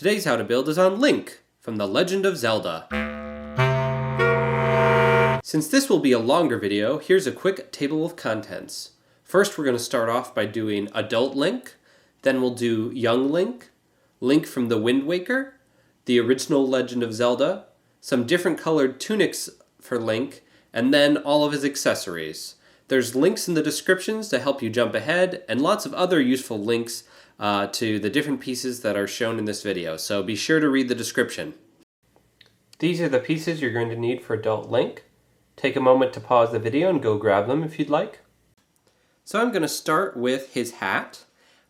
Today's how to build is on Link from the Legend of Zelda. Since this will be a longer video, here's a quick table of contents. First, we're going to start off by doing Adult Link, then we'll do Young Link, Link from the Wind Waker, the original Legend of Zelda, some different colored tunics for Link, and then all of his accessories. There's links in the descriptions to help you jump ahead, and lots of other useful links to the different pieces that are shown in this video, so be sure to read the description. These are the pieces you're going to need for Adult Link. Take a moment to pause the video and go grab them if you'd like. So I'm going to start with his hat.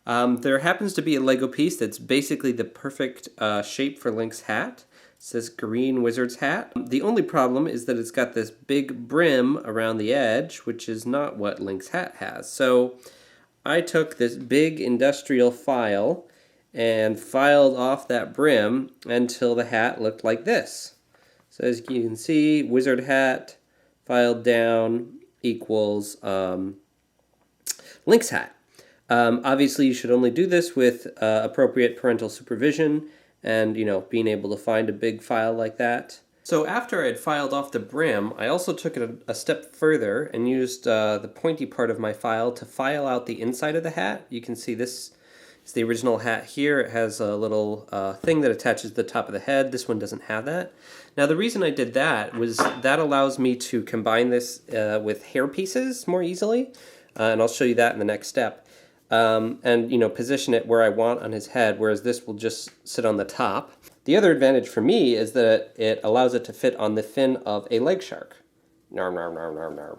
There happens to be a Lego piece that's basically the perfect shape for Link's hat. It's this green wizard's hat. The only problem is that it's got this big brim around the edge, which is not what Link's hat has. So I took this big industrial file and filed off that brim until the hat looked like this. So as you can see, wizard hat filed down equals Link's hat. Obviously, you should only do this with appropriate parental supervision and, being able to find a big file like that. So after I had filed off the brim, I also took it a step further and used the pointy part of my file to file out the inside of the hat. You can see this is the original hat here. It has a little thing that attaches to the top of the head. This one doesn't have that. Now the reason I did that was that allows me to combine this with hair pieces more easily, and I'll show you that in the next step. And position it where I want on his head, whereas this will just sit on the top. The other advantage for me is that it allows it to fit on the fin of a leg shark. Narm, narm, narm, narm, narm.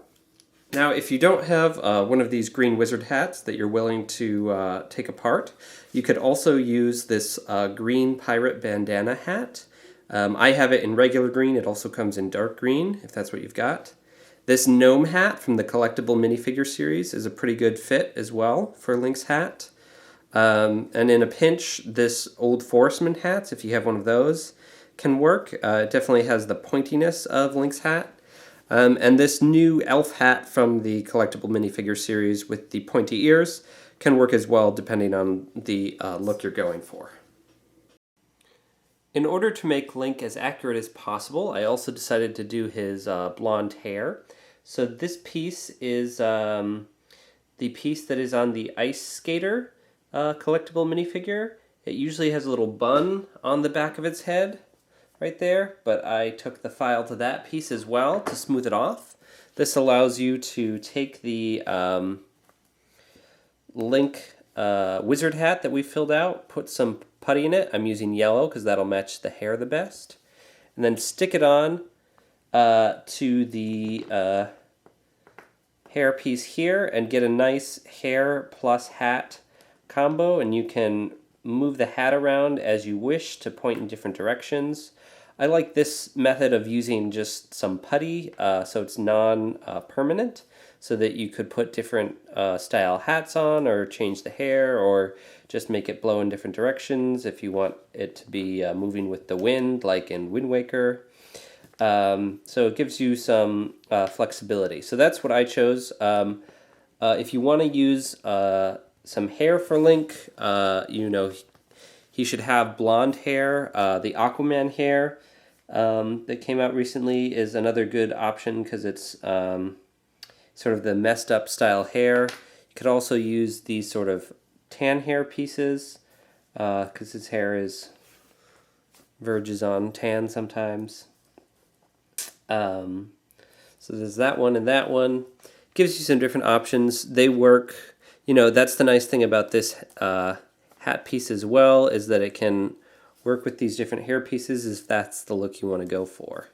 Now, if you don't have one of these green wizard hats that you're willing to take apart, you could also use this green pirate bandana hat. I have it in regular green. It also comes in dark green, if that's what you've got. This gnome hat from the collectible minifigure series is a pretty good fit as well for Link's hat. And in a pinch, this old forestman hat, if you have one of those, can work. It definitely has the pointiness of Link's hat. And this new elf hat from the collectible minifigure series with the pointy ears can work as well, depending on the look you're going for. In order to make Link as accurate as possible, I also decided to do his blonde hair. So this piece is the piece that is on the Ice Skater collectible minifigure. It usually has a little bun on the back of its head right there, but I took the file to that piece as well to smooth it off. This allows you to take the Link wizard hat that we filled out, put some putty in it. I'm using yellow because that'll match the hair the best. And then stick it on to the hair piece here and get a nice hair plus hat combo, and you can move the hat around as you wish to point in different directions. I like this method of using just some putty so it's non-permanent, so that you could put different style hats on or change the hair or just make it blow in different directions if you want it to be moving with the wind, like in Wind Waker. So it gives you some flexibility. So that's what I chose. If you want to use some hair for Link, he should have blonde hair. The Aquaman hair that came out recently is another good option because it's sort of the messed up style hair. You could also use these sort of tan hair pieces because his hair verges on tan sometimes. So there's that one and that one. Gives you some different options. They work, that's the nice thing about this hat piece as well, is that it can work with these different hair pieces if that's the look you want to go for.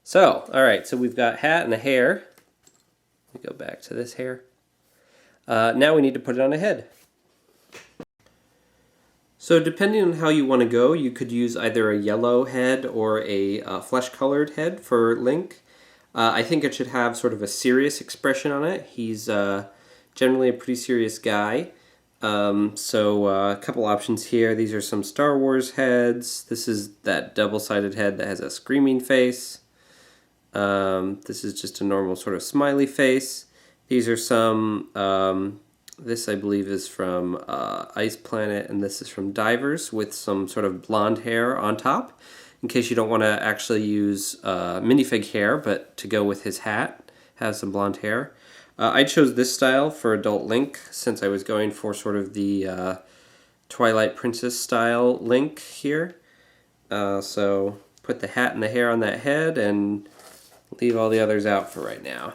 So, alright, so we've got hat and a hair. Let me go back to this hair. Now we need to put it on a head. So depending on how you want to go, you could use either a yellow head or a flesh-colored head for Link. I think it should have sort of a serious expression on it. He's generally a pretty serious guy. So a couple options here. These are some Star Wars heads. This is that double-sided head that has a screaming face. This is just a normal sort of smiley face. These are some This, I believe, is from Ice Planet, and this is from Divers with some sort of blonde hair on top, in case you don't want to actually use minifig hair, but to go with his hat, have some blonde hair. I chose this style for Adult Link, since I was going for sort of the Twilight Princess style Link here. So put the hat and the hair on that head, and leave all the others out for right now.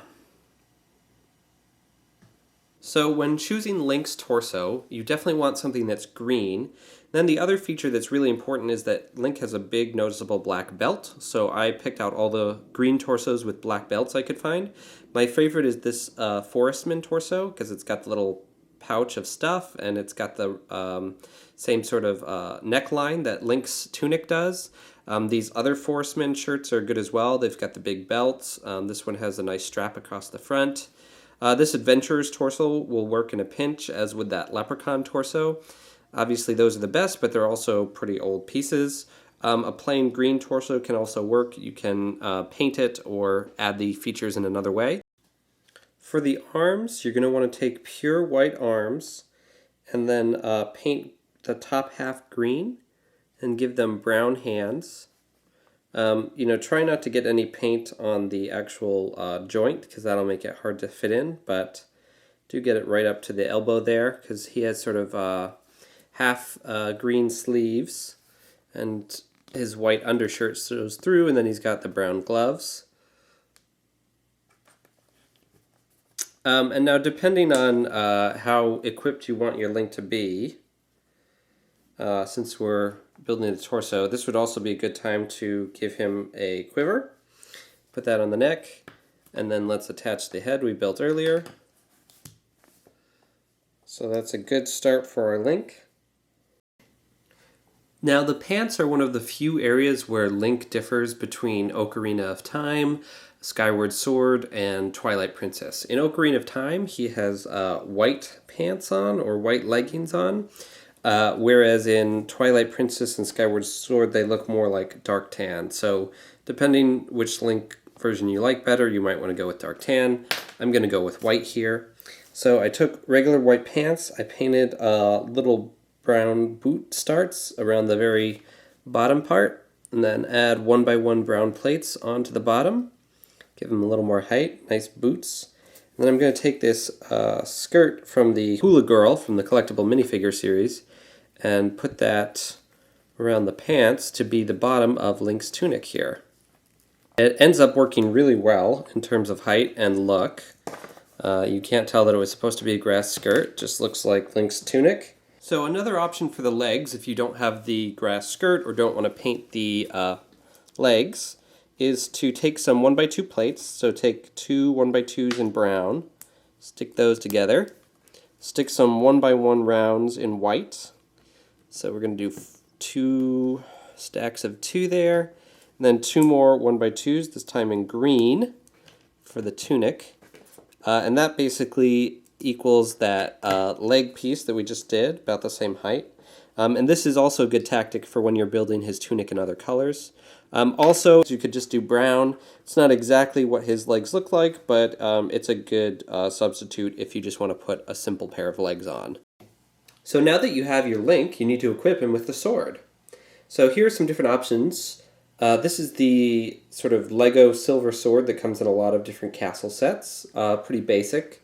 So when choosing Link's torso, you definitely want something that's green. Then the other feature that's really important is that Link has a big noticeable black belt, so I picked out all the green torsos with black belts I could find. My favorite is this Forestman torso, because it's got the little pouch of stuff, and it's got the same sort of neckline that Link's tunic does. These other Forestman shirts are good as well. They've got the big belts. This one has a nice strap across the front. This Adventurer's torso will work in a pinch, as with that Leprechaun torso. Obviously those are the best, but they're also pretty old pieces. A plain green torso can also work. You can paint it or add the features in another way. For the arms, you're going to want to take pure white arms and then paint the top half green and give them brown hands. Try not to get any paint on the actual joint, because that'll make it hard to fit in, but do get it right up to the elbow there, because he has sort of half green sleeves, and his white undershirt shows through, and then he's got the brown gloves. And now, depending on how equipped you want your Link to be, since we're building the torso, this would also be a good time to give him a quiver. Put that on the neck, and then let's attach the head we built earlier. So that's a good start for our Link. Now, the pants are one of the few areas where Link differs between Ocarina of Time, Skyward Sword, and Twilight Princess. In Ocarina of Time, he has white pants on, or white leggings on, whereas in Twilight Princess and Skyward Sword, they look more like dark tan. So depending which Link version you like better, you might want to go with dark tan. I'm going to go with white here. So I took regular white pants. I painted little brown boot starts around the very bottom part, and then add 1x1 brown plates onto the bottom. Give them a little more height, nice boots. And then I'm going to take this skirt from the Hula Girl from the collectible minifigure series and put that around the pants to be the bottom of Link's tunic here. It ends up working really well in terms of height and look. You can't tell that it was supposed to be a grass skirt, just looks like Link's tunic. So another option for the legs, if you don't have the grass skirt or don't want to paint the legs, is to take some 1x2 plates. So take two 1x2s in brown, stick those together, stick some 1x1 rounds in white. So we're going to do 2 stacks of 2 there, and then 2 more 1x2s, this time in green for the tunic. And that basically equals that leg piece that we just did, about the same height. And this is also a good tactic for when you're building his tunic in other colors. Also, you could just do brown. It's not exactly what his legs look like, but it's a good substitute if you just want to put a simple pair of legs on. So now that you have your Link, you need to equip him with the sword. So here are some different options. This is the sort of Lego silver sword that comes in a lot of different castle sets. Pretty basic.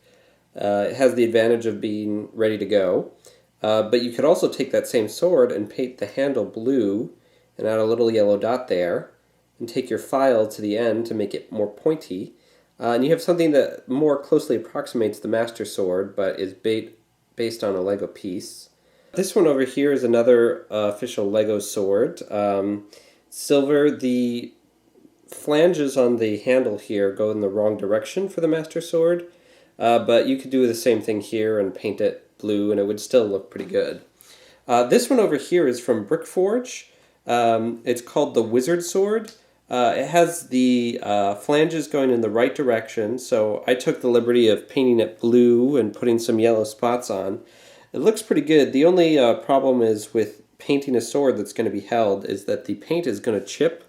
It has the advantage of being ready to go. But you could also take that same sword and paint the handle blue and add a little yellow dot there, and take your file to the end to make it more pointy. And you have something that more closely approximates the Master Sword, but is based on a Lego piece. This one over here is another official Lego sword. Silver. The flanges on the handle here go in the wrong direction for the Master Sword, but you could do the same thing here and paint it blue and it would still look pretty good. This one over here is from Brickforge. It's called the Wizard Sword. It has the flanges going in the right direction, so I took the liberty of painting it blue and putting some yellow spots on. It looks pretty good. The only problem is with painting a sword that's going to be held is that the paint is going to chip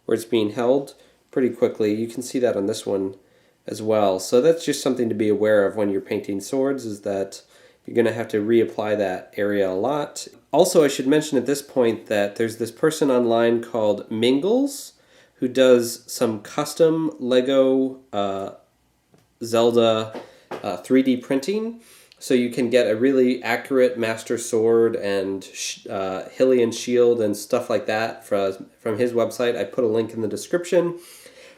where it's being held pretty quickly. You can see that on this one as well. So that's just something to be aware of when you're painting swords, is that you're going to have to reapply that area a lot. Also, I should mention at this point that there's this person online called Mingles who does some custom Lego Zelda 3D printing. So you can get a really accurate Master Sword and Hylian Shield and stuff like that from his website. I put a link in the description.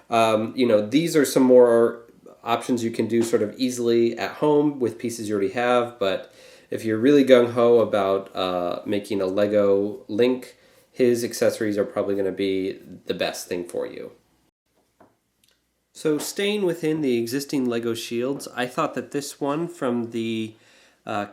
These are some more options you can do sort of easily at home with pieces you already have, but if you're really gung-ho about making a Lego Link, his accessories are probably going to be the best thing for you. So staying within the existing Lego shields, I thought that this one from the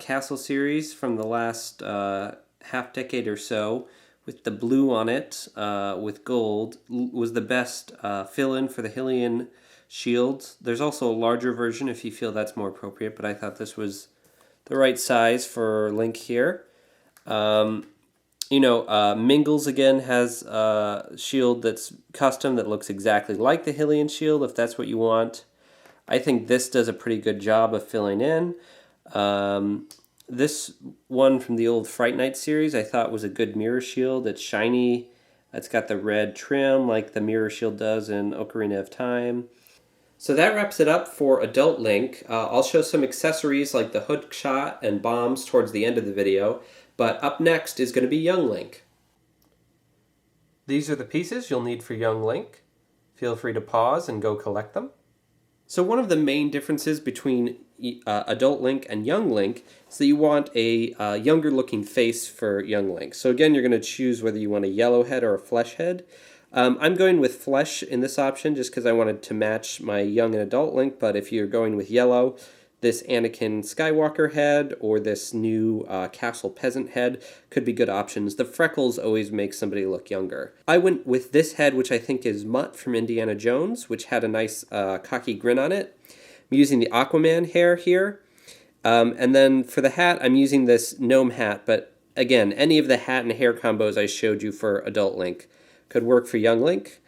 Castle series from the last half decade or so, with the blue on it with gold, was the best fill-in for the Hylian shields. There's also a larger version if you feel that's more appropriate, but I thought this was the right size for Link here. Mingles again has a shield that's custom that looks exactly like the Hylian shield if that's what you want. I think this does a pretty good job of filling in. This one from the old Fright Night series I thought was a good mirror shield. It's shiny. It's got the red trim like the mirror shield does in Ocarina of Time. So that wraps it up for Adult Link. I'll show some accessories like the Hookshot and bombs towards the end of the video, but up next is going to be Young Link. These are the pieces you'll need for Young Link. Feel free to pause and go collect them. So one of the main differences between Adult Link and Young Link is that you want a younger looking face for Young Link. So again, you're going to choose whether you want a yellow head or a flesh head. I'm going with flesh in this option just because I wanted to match my young and adult Link, but if you're going with yellow, this Anakin Skywalker head or this new Castle Peasant head could be good options. The freckles always make somebody look younger. I went with this head, which I think is Mutt from Indiana Jones, which had a nice cocky grin on it. I'm using the Aquaman hair here. And then for the hat, I'm using this gnome hat, but again, any of the hat and hair combos I showed you for Adult Link could work for Young Link,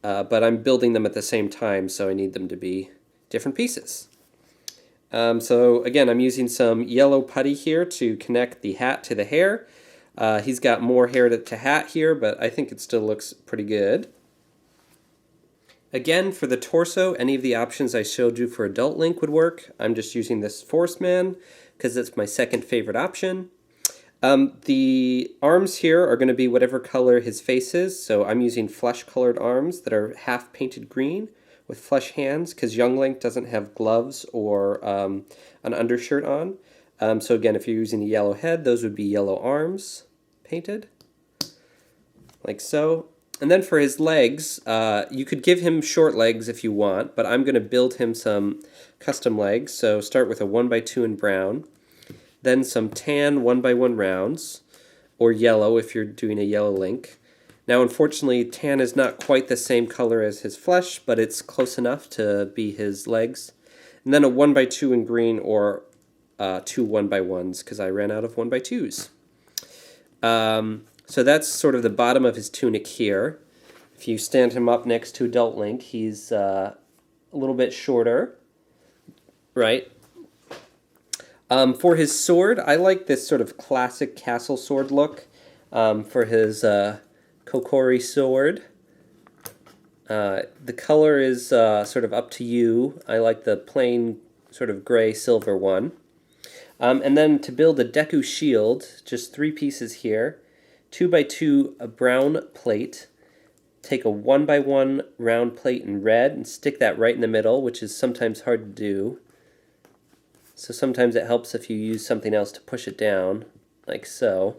but I'm building them at the same time, so I need them to be different pieces. So again, I'm using some yellow putty here to connect the hat to the hair. He's got more hair to hat here, but I think it still looks pretty good. Again, for the torso, any of the options I showed you for Adult Link would work. I'm just using this Force Man because it's my second favorite option. The arms here are going to be whatever color his face is, so I'm using flesh-colored arms that are half painted green with flesh hands because Young Link doesn't have gloves or an undershirt on. So again, if you're using a yellow head, those would be yellow arms painted, like so. And then for his legs, you could give him short legs if you want, but I'm going to build him some custom legs. So start with a 1x2 in brown. Then some tan 1x1 rounds, or yellow if you're doing a yellow Link. Now unfortunately tan is not quite the same color as his flesh, but it's close enough to be his legs. And then a 1x2 in green or 2 1x1s because I ran out of 1x2s. So that's sort of the bottom of his tunic here. If you stand him up next to Adult Link, he's a little bit shorter, right? For his sword, I like this sort of classic castle sword look for his Kokori sword. The color is sort of up to you. I like the plain sort of gray-silver one. And then to build a Deku shield, just 3 pieces here. 2x2 a brown plate. Take a 1x1 round plate in red and stick that right in the middle, which is sometimes hard to do. So sometimes it helps if you use something else to push it down, like so.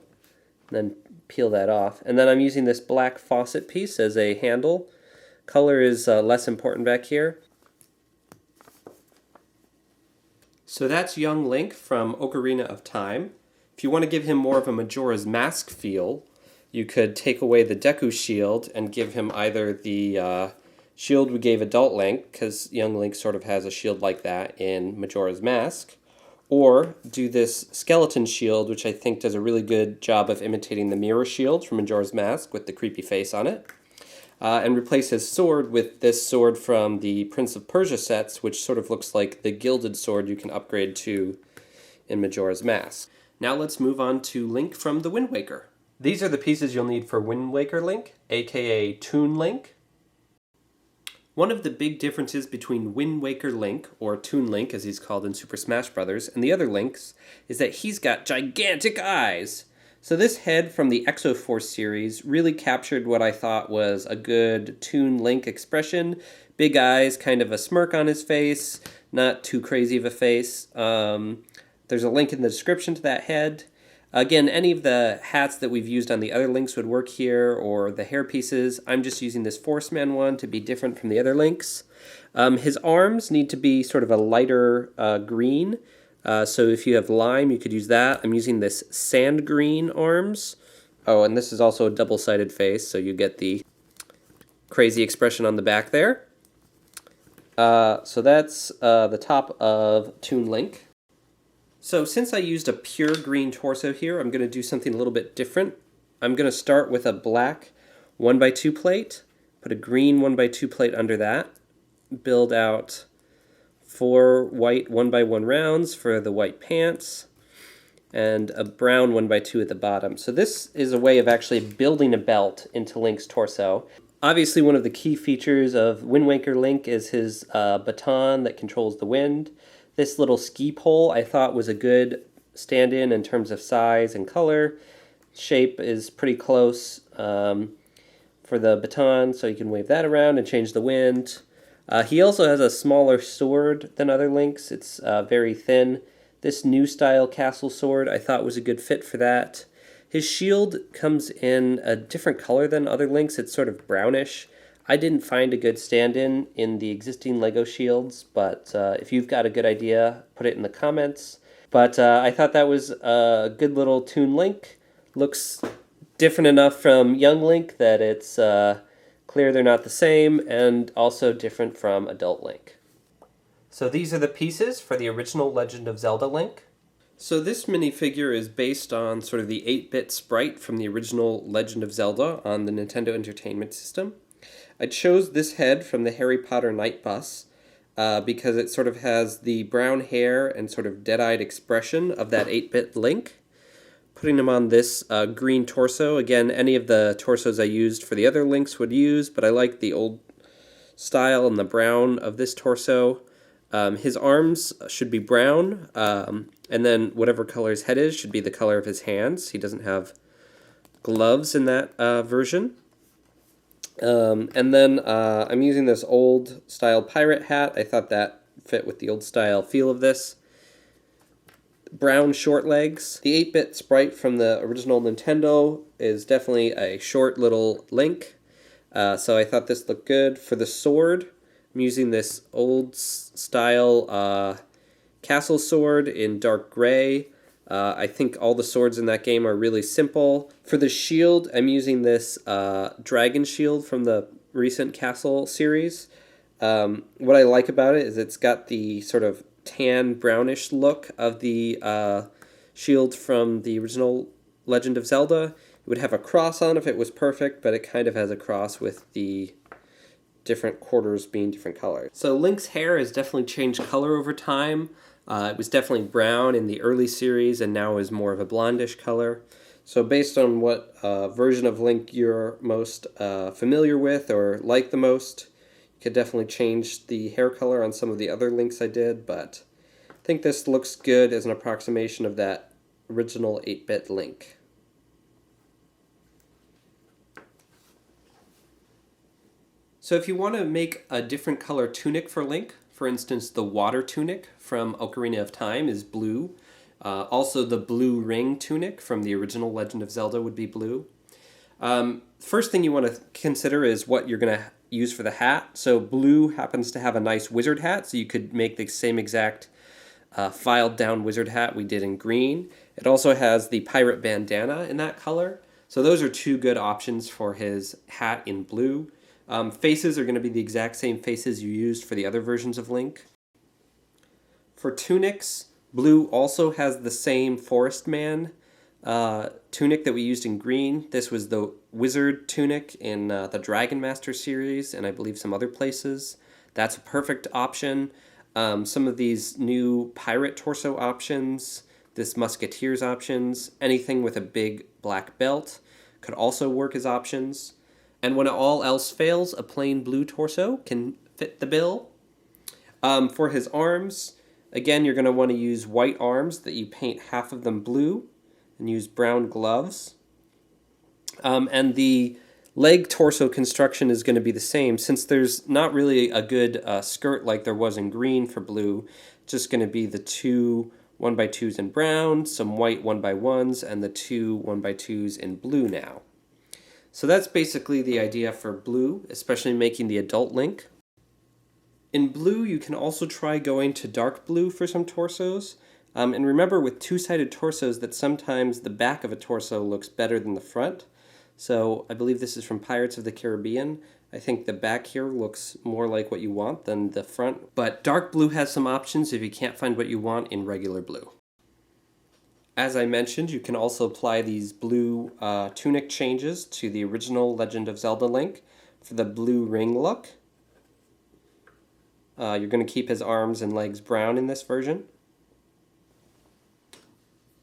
And then peel that off. And then I'm using this black faucet piece as a handle. Color is less important back here. So that's Young Link from Ocarina of Time. If you want to give him more of a Majora's Mask feel, you could take away the Deku shield and give him either the shield we gave Adult Link, because Young Link sort of has a shield like that in Majora's Mask, or do this skeleton shield, which I think does a really good job of imitating the mirror shield from Majora's Mask with the creepy face on it, and replace his sword with this sword from the Prince of Persia sets, which sort of looks like the gilded sword you can upgrade to in Majora's Mask. Now let's move on to Link from the Wind Waker. These are the pieces you'll need for Wind Waker Link, aka Toon Link. One of the big differences between Wind Waker Link, or Toon Link as he's called in Super Smash Bros., and the other Links, is that he's got gigantic eyes. So this head from the Exoforce series really captured what I thought was a good Toon Link expression. Big eyes, kind of a smirk on his face, not too crazy of a face. There's a link in the description to that head. Again, any of the hats that we've used on the other Links would work here, or the hair pieces. I'm just using this Force Man one to be different from the other Links. His arms need to be sort of a lighter green. So if you have lime, you could use that. I'm using this sand green arms. Oh, and this is also a double-sided face, so you get the crazy expression on the back there. So that's the top of Toon Link. So since I used a pure green torso here, I'm going to do something a little bit different. I'm going to start with a black 1x2 plate, put a green 1x2 plate under that, build out 4 white 1x1 rounds for the white pants, and a brown 1x2 at the bottom. So this is a way of actually building a belt into Link's torso. Obviously, one of the key features of Wind Waker Link is his baton that controls the wind. This little ski pole I thought was a good stand-in in terms of size and color. Shape is pretty close for the baton, so you can wave that around and change the wind. He also has a smaller sword than other Links. It's very thin. This new style castle sword I thought was a good fit for that. His shield comes in a different color than other Links. It's sort of brownish. I didn't find a good stand-in in the existing LEGO shields, but if you've got a good idea, put it in the comments. But I thought that was a good little Toon Link. Looks different enough from Young Link that it's clear they're not the same, and also different from Adult Link. So these are the pieces for the original Legend of Zelda Link. So this minifigure is based on sort of the 8-bit sprite from the original Legend of Zelda on the Nintendo Entertainment System. I chose this head from the Harry Potter Night Bus because it sort of has the brown hair and sort of dead-eyed expression of that 8-bit Link. Putting him on this green torso. Again, any of the torsos I used for the other Links would use, but I like the old style and the brown of this torso. His arms should be brown, and then whatever color his head is should be the color of his hands. He doesn't have gloves in that version. And then I'm using this old style pirate hat. I thought that fit with the old style feel of this. Brown short legs. The 8-bit sprite from the original Nintendo is definitely a short little Link. So I thought this looked good. For the sword, I'm using this old style castle sword in dark gray. I think all the swords in that game are really simple. For the shield, I'm using this dragon shield from the recent Castle series. What I like about it is it's got the sort of tan brownish look of the shield from the original Legend of Zelda. It would have a cross on if it was perfect, but it kind of has a cross with the different quarters being different colors. So Link's hair has definitely changed color over time. It was definitely brown in the early series and now is more of a blondish color. So based on what version of Link you're most familiar with or like the most, you could definitely change the hair color on some of the other Links I did, but I think this looks good as an approximation of that original 8-bit Link. So if you want to make a different color tunic for Link, for instance, the water tunic from Ocarina of Time is blue. Also, the blue ring tunic from the original Legend of Zelda would be blue. First thing you want to consider is what you're going to use for the hat. So blue happens to have a nice wizard hat, so you could make the same exact filed down wizard hat we did in green. It also has the pirate bandana in that color. So those are two good options for his hat in blue. Faces are going to be the exact same faces you used for the other versions of Link. For tunics, blue also has the same Forest Man tunic that we used in green. This was the wizard tunic in the Dragon Master series and I believe some other places. That's a perfect option. Some of these new pirate torso options, this Musketeers options. Anything with a big black belt could also work as options. And when all else fails, a plain blue torso can fit the bill. For his arms, again, you're going to want to use white arms that you paint half of them blue and use brown gloves. And the leg torso construction is going to be the same. Since there's not really a good skirt like there was in green for blue, it's just going to be the two 1x2s in brown, some white 1x1s, and the two 1x2s in blue now. So that's basically the idea for blue, especially making the adult Link. In blue, you can also try going to dark blue for some torsos. And remember with two-sided torsos that sometimes the back of a torso looks better than the front. So I believe this is from Pirates of the Caribbean. I think the back here looks more like what you want than the front. But dark blue has some options if you can't find what you want in regular blue. As I mentioned, you can also apply these blue tunic changes to the original Legend of Zelda Link for the blue ring look. You're going to keep his arms and legs brown in this version.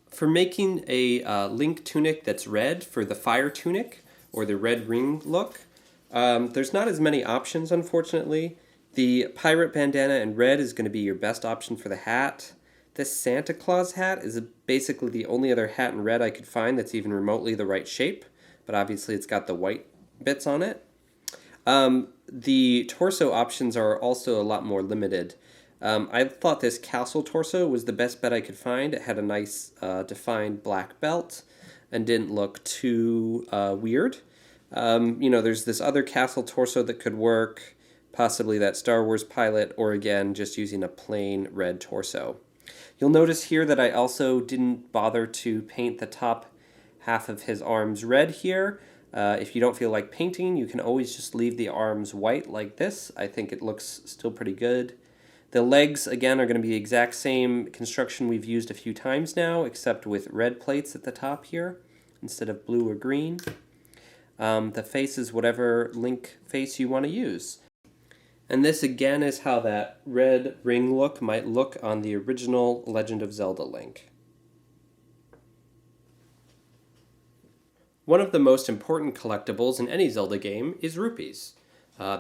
For making a Link tunic that's red for the fire tunic or the red ring look, there's not as many options, unfortunately. The pirate bandana in red is going to be your best option for the hat. This Santa Claus hat is basically the only other hat in red I could find that's even remotely the right shape, but obviously it's got the white bits on it. The torso options are also a lot more limited. I thought this castle torso was the best bet I could find. It had a nice defined black belt and didn't look too weird. There's this other castle torso that could work, possibly that Star Wars pilot, or again, just using a plain red torso. You'll notice here that I also didn't bother to paint the top half of his arms red here. If you don't feel like painting, you can always just leave the arms white like this. I think it looks still pretty good. The legs, again, are going to be the exact same construction we've used a few times now, except with red plates at the top here instead of blue or green. The face is whatever Link face you want to use. And this, again, is how that red ring look might look on the original Legend of Zelda Link. One of the most important collectibles in any Zelda game is rupees.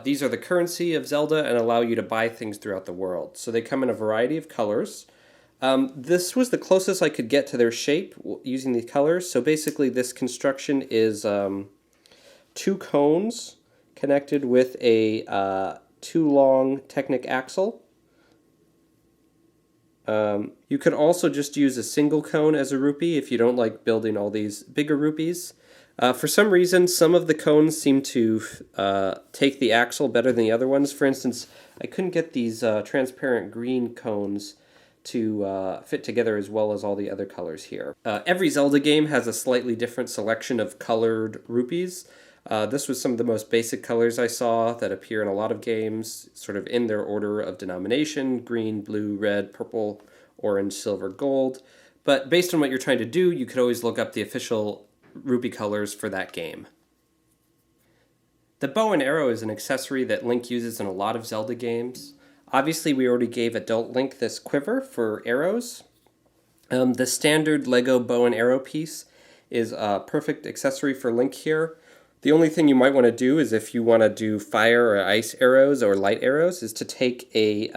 These are the currency of Zelda and allow you to buy things throughout the world. So they come in a variety of colors. This was the closest I could get to their shape using the colors. So basically this construction is two cones connected with a too long Technic axle. You could also just use a single cone as a rupee if you don't like building all these bigger rupees. For some reason, some of the cones seem to take the axle better than the other ones. For instance, I couldn't get these transparent green cones to fit together as well as all the other colors here. Every Zelda game has a slightly different selection of colored rupees. This was some of the most basic colors I saw that appear in a lot of games, sort of in their order of denomination: green, blue, red, purple, orange, silver, gold. But based on what you're trying to do, you could always look up the official rupee colors for that game. The bow and arrow is an accessory that Link uses in a lot of Zelda games. Obviously, we already gave adult Link this quiver for arrows. The standard Lego bow and arrow piece is a perfect accessory for Link here. The only thing you might want to do is if you want to do fire or ice arrows or light arrows is to take a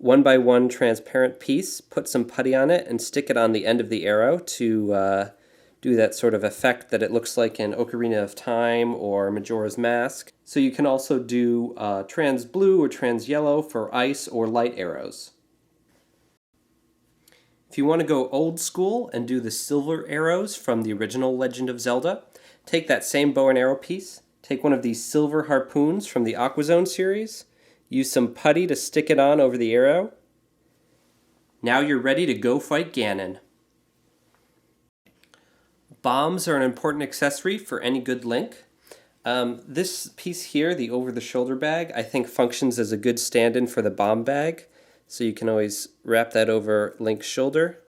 1x1 transparent piece, put some putty on it, and stick it on the end of the arrow to do that sort of effect that it looks like in Ocarina of Time or Majora's Mask. So you can also do trans blue or trans yellow for ice or light arrows. If you want to go old school and do the silver arrows from the original Legend of Zelda, take that same bow and arrow piece, take one of these silver harpoons from the Aquazone series, use some putty to stick it on over the arrow. Now you're ready to go fight Ganon. Bombs are an important accessory for any good Link. This piece here, the over-the-shoulder bag, I think functions as a good stand-in for the bomb bag, so you can always wrap that over Link's shoulder.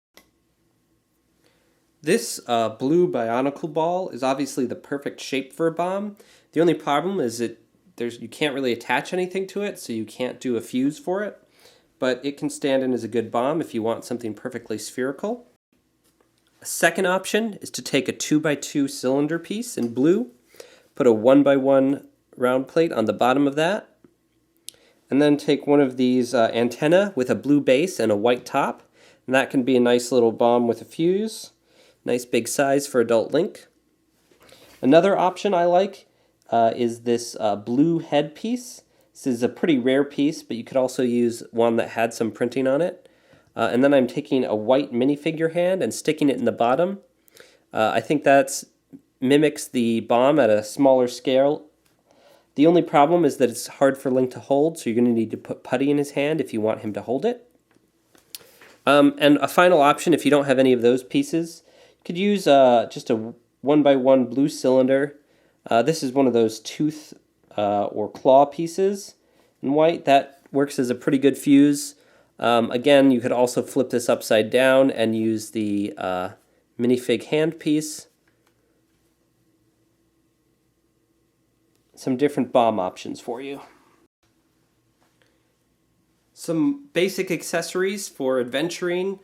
This blue Bionicle ball is obviously the perfect shape for a bomb. The only problem is you can't really attach anything to it, so you can't do a fuse for it. but it can stand in as a good bomb if you want something perfectly spherical. A second option is to take a 2x2 cylinder piece in blue, put a 1x1 round plate on the bottom of that, and then take one of these antenna with a blue base and a white top, and that can be a nice little bomb with a fuse. Nice big size for adult Link. Another option I like is this blue head piece. This is a pretty rare piece, but you could also use one that had some printing on it. And then I'm taking a white minifigure hand and sticking it in the bottom. I think that mimics the bomb at a smaller scale. The only problem is that it's hard for Link to hold, so you're going to need to put putty in his hand if you want him to hold it. And a final option, if you don't have any of those pieces, you could use just a 1x1 blue cylinder. This is one of those tooth or claw pieces in white. That works as a pretty good fuse. Again, you could also flip this upside down and use the minifig hand piece. Some different bomb options for you. Some basic accessories for adventuring,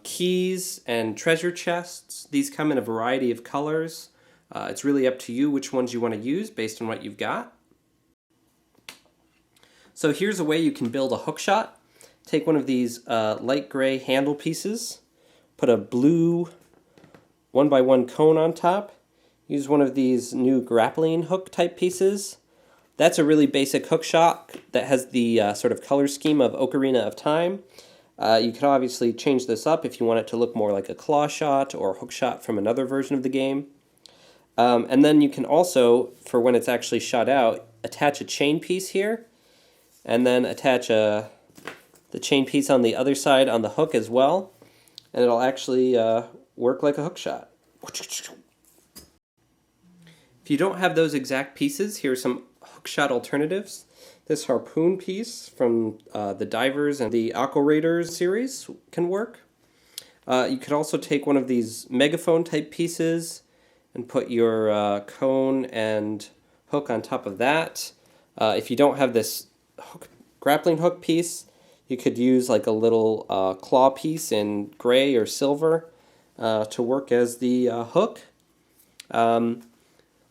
keys and treasure chests. These come in a variety of colors. It's really up to you which ones you want to use based on what you've got. So here's a way you can build a hookshot. Take one of these light gray handle pieces, put a blue 1x1 cone on top, use one of these new grappling hook type pieces. That's a really basic hookshot that has the sort of color scheme of Ocarina of Time. You can obviously change this up if you want it to look more like a claw shot or hookshot from another version of the game. And then you can also, for when it's actually shot out, attach a chain piece here, and then attach the chain piece on the other side on the hook as well, and it'll actually work like a hookshot. If you don't have those exact pieces, here are some hookshot alternatives. This harpoon piece from the Divers and the Aqua Raiders series can work. You could also take one of these megaphone type pieces and put your cone and hook on top of that. If you don't have this grappling hook piece, you could use like a little claw piece in gray or silver to work as the hook.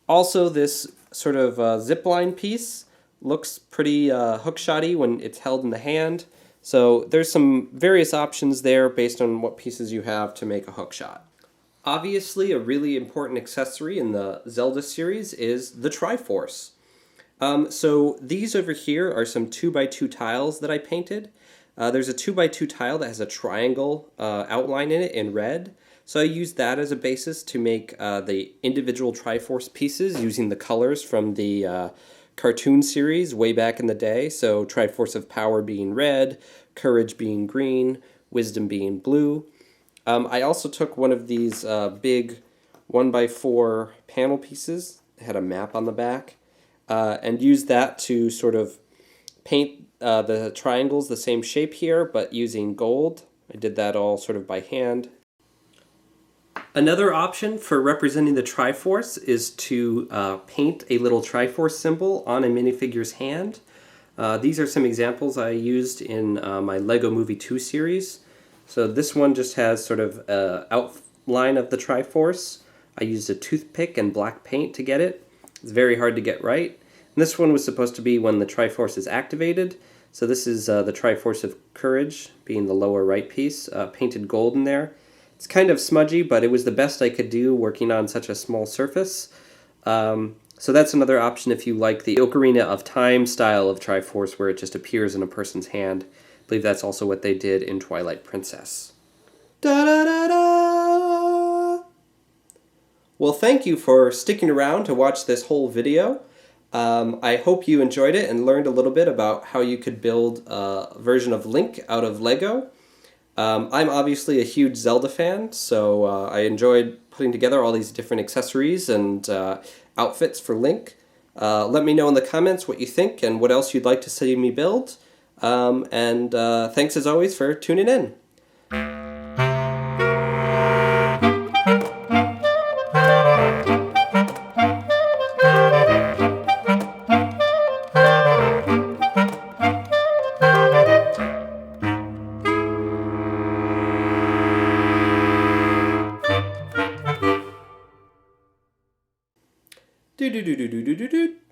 Also, this sort of zipline piece looks pretty hookshotty when it's held in the hand. So there's some various options there based on what pieces you have to make a hookshot. Obviously, a really important accessory in the Zelda series is the Triforce. So these over here are some 2x2 tiles that I painted. There's a 2x2 tile that has a triangle outline in it in red. So I used that as a basis to make the individual Triforce pieces using the colors from the cartoon series way back in the day. So Triforce of Power being red, Courage being green, Wisdom being blue. I also took one of these big 1x4 panel pieces, it had a map on the back, and used that to sort of paint the triangles the same shape here, but using gold. I did that all sort of by hand. Another option for representing the Triforce is to paint a little Triforce symbol on a minifigure's hand. These are some examples I used in my LEGO Movie 2 series. So this one just has sort of an outline of the Triforce. I used a toothpick and black paint to get it. It's very hard to get right. And this one was supposed to be when the Triforce is activated. So this is the Triforce of Courage, being the lower right piece, painted gold in there. It's kind of smudgy, but it was the best I could do working on such a small surface. So that's another option if you like the Ocarina of Time style of Triforce where it just appears in a person's hand. I believe that's also what they did in Twilight Princess. Da-da-da-da! Well, thank you for sticking around to watch this whole video. I hope you enjoyed it and learned a little bit about how you could build a version of Link out of Lego. I'm obviously a huge Zelda fan, so I enjoyed putting together all these different accessories and outfits for Link. Let me know in the comments what you think and what else you'd like to see me build. And thanks as always for tuning in. Do do do do do do do do.